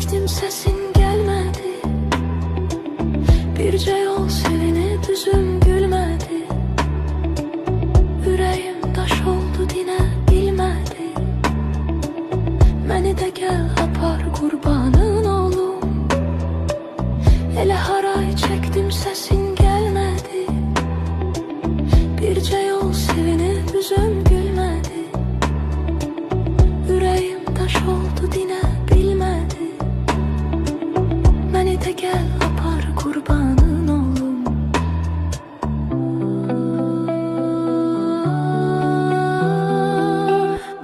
çektim sesin gelmedi. Birce yol sevinip üzüm gülmedi. Ürəyim daş oldu dinə bilmədi. Məni də gəl apar qurbanın olum. Elə haray çəkdim səsin gəlmədi. Bircə yol sevinib üzüm gülmədi. Ürəyim daş oldu dinə bilmədi. Məni də gəl apar qurbanın olum.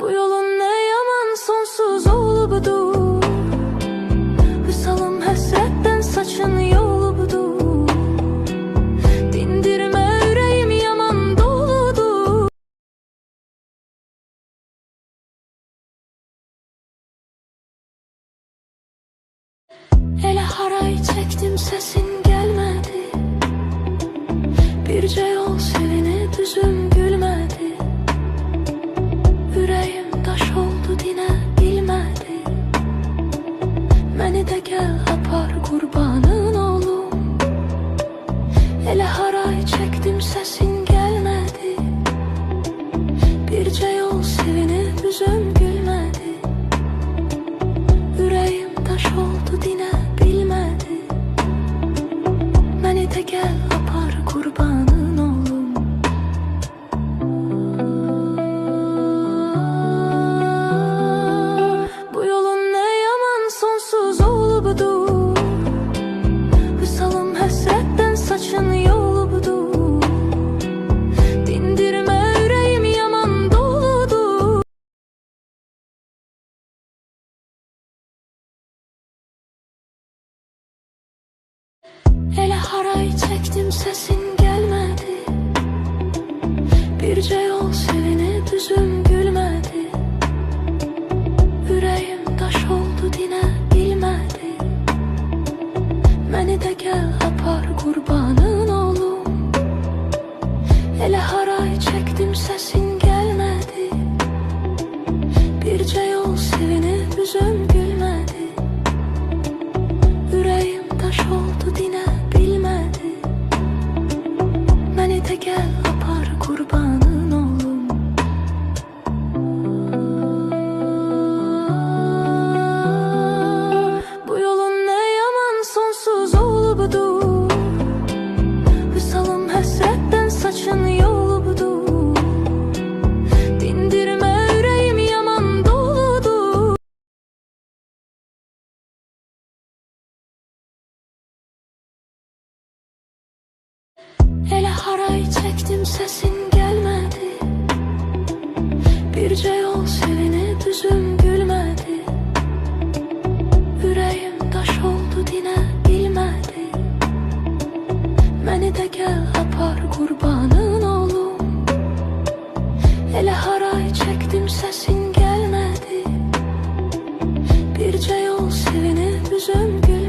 Bu yolun nə yaman sonsuz olubdur. Vüsalım həsrətdən saçın yolubudur. Dindirmə ürəyim yaman doludur. Elə haray çəkdim səsin gəlmədi. Bircə yol sevinib üzüm gülmədi. Ürəyim daş oldu dinə bilmədi. Məni də gəl apar qurbanın olum. Elə haray çəkdim səsin gəlmədi. Bircə yol sevinib üzüm gülmədi. Ürəyim daş oldu dinə bilmədi. Məni də gəl apar qurbanın olum. Bu yolun nə yaman sonsuz olubdur. Vüsalım həsrətdən saçın yolubudur. Dindirmə ürəyim yaman doludur. Elə haray çəkdim səsin gəlmədi. Bircə yol sevinib üzüm gülmədi. Ürəyim daş oldu dinə bilmədi. Məni də gəl apar qurbanın olum. Elə haray çəkdim səsin gəlmədi. Bircə yol sevinib üzüm gülmədi. Ürəyim daş oldu dinə bilmədi. Məni də gəl apar qurbanın olum. Bu yolun nə yaman sonsuz olubdur. Vüsalım həsrətdən saçın yolubudur. Dindirmə ürəyim yaman doludur. Elə haray çəkdim səsin gəlmədi. Bircə yol sevinib üzüm gülmədi. Ürəyim daş oldu dinə bilmədi. Məni də gəl apar qurbanın olum. Elə haray çəkdim səsin gəlmədi. Bircə yol sevinib üzüm gülmədi.